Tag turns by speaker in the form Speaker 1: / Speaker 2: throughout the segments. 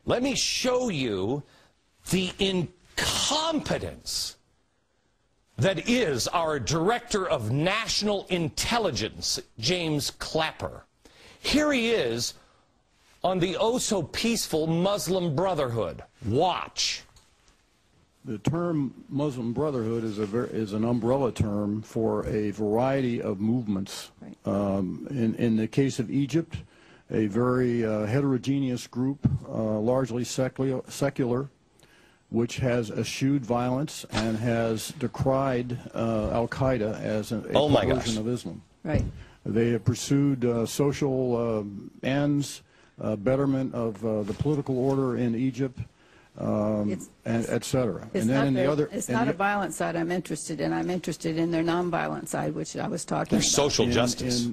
Speaker 1: Let me show you the incompetence that is our Director of National Intelligence, James Clapper. Here he is on the oh-so-peaceful Muslim Brotherhood. Watch.
Speaker 2: The term Muslim Brotherhood is an umbrella term for a variety of movements. Right. In the case of Egypt, a very heterogeneous group, largely secular, which has eschewed violence and has decried al-Qaeda as a version of Islam. Right. They have pursued social ends, betterment of the political order in Egypt, and et cetera.
Speaker 3: It's not a violent side I'm interested in. I'm interested in their nonviolent side, which I was talking about.
Speaker 1: Social justice.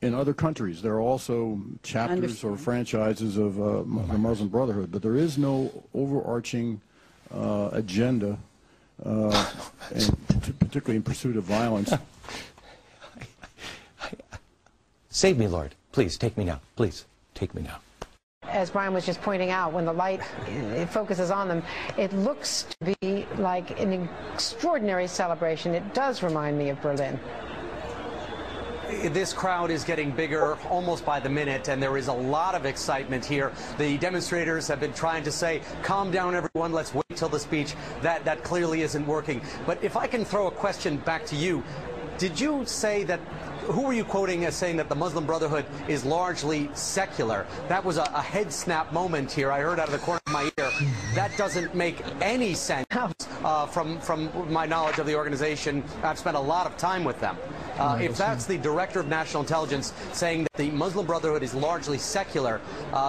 Speaker 2: In other countries, there are also chapters or franchises of the Muslim Brotherhood, but there is no overarching agenda, particularly in pursuit of violence.
Speaker 1: Save me, Lord. Please, take me now. Please, take me now.
Speaker 4: As Brian was just pointing out, when the light focuses on them, it looks to be like an extraordinary celebration. It does remind me of Berlin.
Speaker 5: This crowd is getting bigger almost by the minute, and there is a lot of excitement here. The demonstrators have been trying to say, calm down, everyone, let's wait till the speech. That clearly isn't working. But if I can throw a question back to you, did you say that, who were you quoting as saying that the Muslim Brotherhood is largely secular? That was a head snap moment here. I heard out of the corner of my ear. That doesn't make any sense from my knowledge of the organization. I've spent a lot of time with them. If that's the Director of National Intelligence saying that the Muslim Brotherhood is largely secular,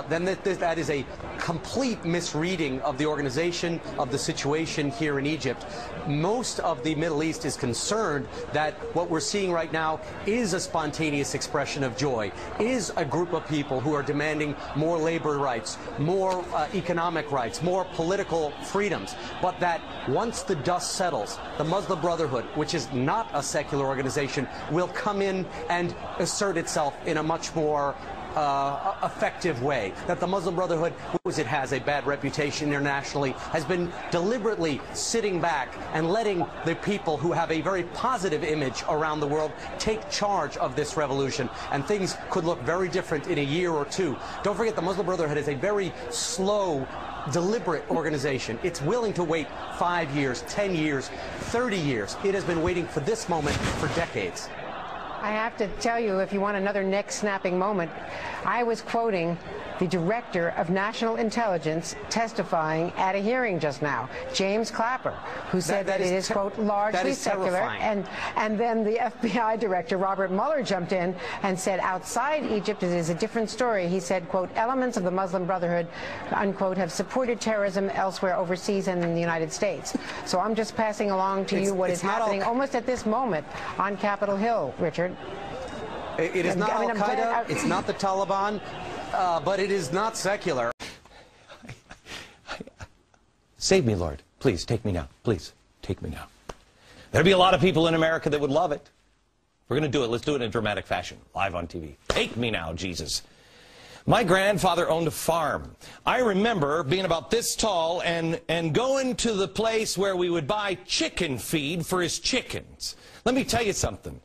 Speaker 5: then that is a complete misreading of the organization, of the situation here in Egypt. Most of the Middle East is concerned that what we're seeing right now is a spontaneous expression of joy, is a group of people who are demanding more labor rights, more economic rights, more political freedoms, but that once the dust settles, the Muslim Brotherhood, which is not a secular organization, will come in and assert itself in a much more effective way. That the Muslim Brotherhood, because it has a bad reputation internationally, has been deliberately sitting back and letting the people who have a very positive image around the world take charge of this revolution. And things could look very different in a year or two. Don't forget, the Muslim Brotherhood is a very slow, deliberate organization. It's willing to wait 5 years, 10 years, 30 years. It has been waiting for this moment for decades.
Speaker 4: I have to tell you, if you want another neck-snapping moment, I was quoting the Director of National Intelligence testifying at a hearing just now, James Clapper, who said that it is, quote, largely secular. And then the FBI Director, Robert Mueller, jumped in and said outside Egypt it is a different story. He said, quote, elements of the Muslim Brotherhood, unquote, have supported terrorism elsewhere overseas and in the United States. So I'm just passing along to you what is happening almost at this moment on Capitol Hill, Richard.
Speaker 5: It is not al-Qaeda, it's not the Taliban, but it is not secular.
Speaker 1: Save me, Lord. Please, take me now. Please, take me now. There'd be a lot of people in America that would love it. We're going to do it. Let's do it in dramatic fashion, live on TV. Take me now, Jesus. My grandfather owned a farm. I remember being about this tall and going to the place where we would buy chicken feed for his chickens. Let me tell you something.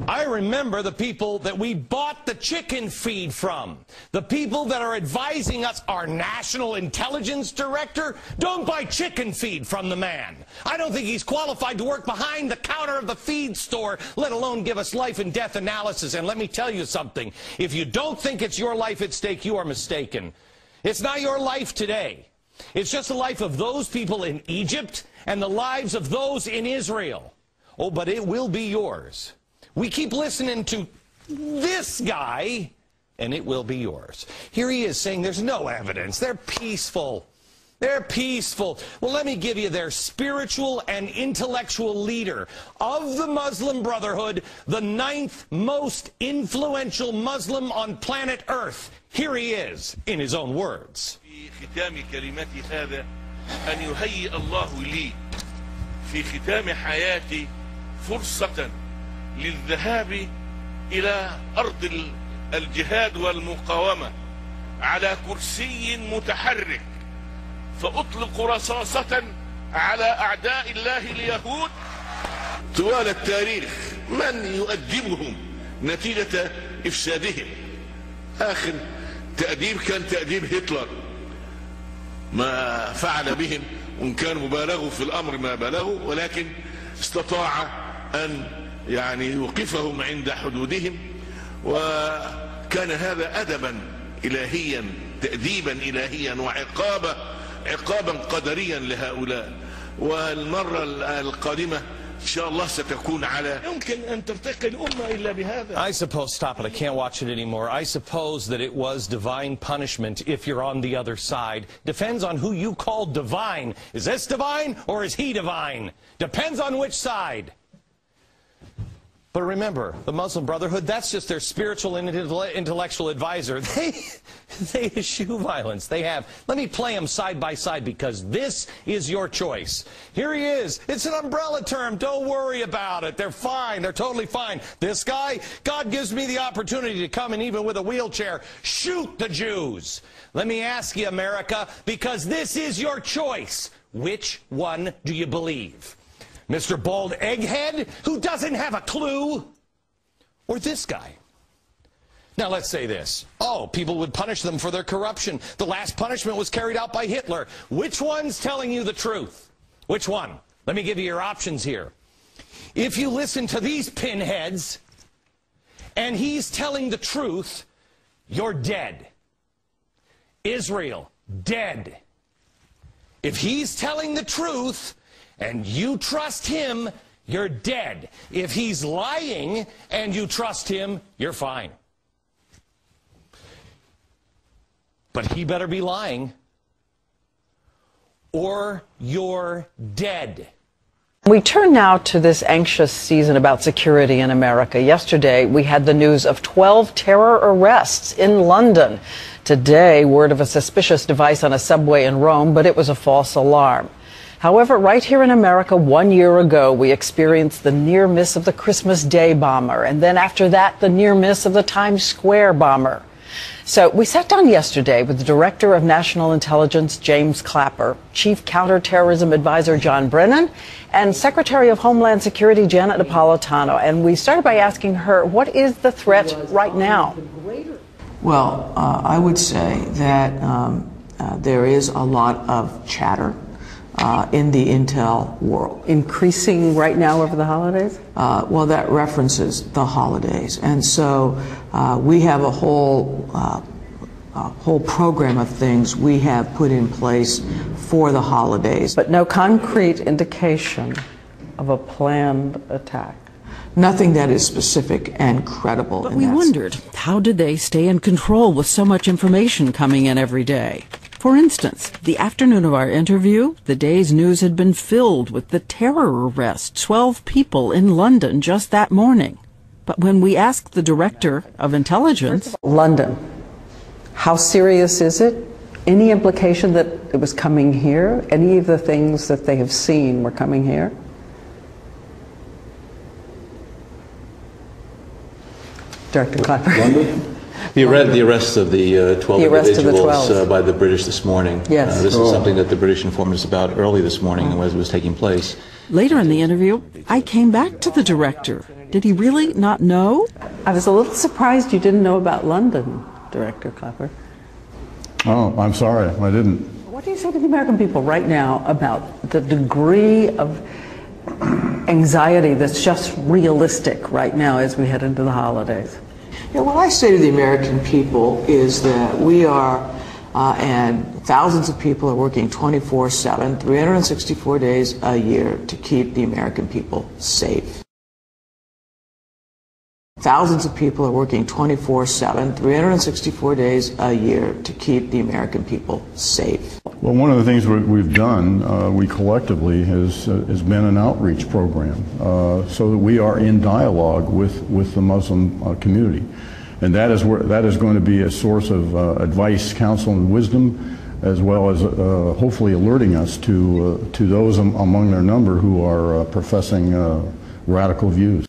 Speaker 1: I remember the people that we bought the chicken feed from. The people that are advising us, our National Intelligence Director, don't buy chicken feed from the man. I don't think he's qualified to work behind the counter of the feed store, let alone give us life and death analysis. And let me tell you something. If you don't think it's your life at stake, you are mistaken. It's not your life today. It's just the life of those people in Egypt and the lives of those in Israel. Oh, but it will be yours. We keep listening to this guy, and it will be yours. Here he is saying there's no evidence. They're peaceful. They're peaceful. Well, let me give you their spiritual and intellectual leader of the Muslim Brotherhood, the 9th most influential Muslim on planet Earth. Here he is, in his own words.
Speaker 6: للذهاب إلى أرض الجهاد والمقاومة على كرسي متحرك فأطلق رصاصة على أعداء الله اليهود طوال التاريخ. من يؤدبهم نتيجة إفسادهم؟ آخر تأديب كان تأديب هتلر، ما فعل بهم، وإن كان مبالغوا في الأمر ما بلغوا، ولكن استطاع أن يعني يوقفهم عند حدودهم، وكان هذا أدبا إلهيا، تأديبا إلهيا، عقابا قدريا لهؤلاء. والمرة القادمة إن شاء الله ستكون على يمكن أن ترتقي الأمة إلا بهذا.
Speaker 1: I suppose, stop it, I can't watch it anymore. I suppose that it was divine punishment if you're on the other side. Depends on who you call divine. Is this divine or is he divine? Depends on which side. But remember, the Muslim Brotherhood, that's just their spiritual and intellectual advisor. They eschew violence. They have. Let me play them side by side because this is your choice. Here he is. It's an umbrella term. Don't worry about it. They're fine. They're totally fine. This guy, God gives me the opportunity to come and even with a wheelchair, shoot the Jews. Let me ask you, America, because this is your choice. Which one do you believe? Mr. Bald Egghead, who doesn't have a clue? Or this guy? Now, let's say this. Oh, people would punish them for their corruption. The last punishment was carried out by Hitler. Which one's telling you the truth? Which one? Let me give you your options here. If you listen to these pinheads, and he's telling the truth, you're dead. Israel, dead. If he's telling the truth, and you trust him, you're dead. If he's lying and you trust him, you're fine. But he better be lying, or you're dead.
Speaker 7: We turn now to this anxious season about security in America. Yesterday, we had the news of 12 terror arrests in London. Today, word of a suspicious device on a subway in Rome, but it was a false alarm. However, right here in America, 1 year ago, we experienced the near miss of the Christmas Day bomber, and then after that, the near miss of the Times Square bomber. So we sat down yesterday with the Director of National Intelligence, James Clapper, Chief Counterterrorism Advisor, John Brennan, and Secretary of Homeland Security, Janet Napolitano, and we started by asking her, what is the threat right now?
Speaker 8: Well, I would say that there is a lot of chatter in the intel world.
Speaker 7: Increasing right now over the holidays?
Speaker 8: Well, that references the holidays. And so we have a whole program of things we have put in place for the holidays.
Speaker 7: But no concrete indication of a planned attack?
Speaker 8: Nothing that is specific and credible.
Speaker 9: But we wondered, how did they stay in control with so much information coming in every day? For instance, the afternoon of our interview, the day's news had been filled with the terror arrest, 12 people in London just that morning. But when we asked the Director of Intelligence...
Speaker 7: London, how serious is it? Any implication that it was coming here? Any of the things that they have seen were coming here? Director Clapper.
Speaker 10: London? The arrest of the 12 individuals by the British this morning.
Speaker 7: Yes.
Speaker 10: This is something that the British informed us about early this morning as it was taking place.
Speaker 9: Later in the interview, I came back to the director. Did he really not know?
Speaker 7: I was a little surprised you didn't know about London, Director Clapper.
Speaker 2: Oh, I'm sorry, I didn't.
Speaker 7: What do you say to the American people right now about the degree of anxiety that's just realistic right now as we head into the holidays?
Speaker 8: Yeah, what I say to the American people is that we are, and thousands of people are working 24/7, 364 days a year to keep the American people safe. Thousands of people are working 24/7, 364 days a year to keep the American people safe.
Speaker 2: Well, one of the things we've done, we collectively, has been an outreach program so that we are in dialogue with the Muslim community. And that is going to be a source of advice, counsel, and wisdom, as well as hopefully alerting us to those among their number who are professing radical views.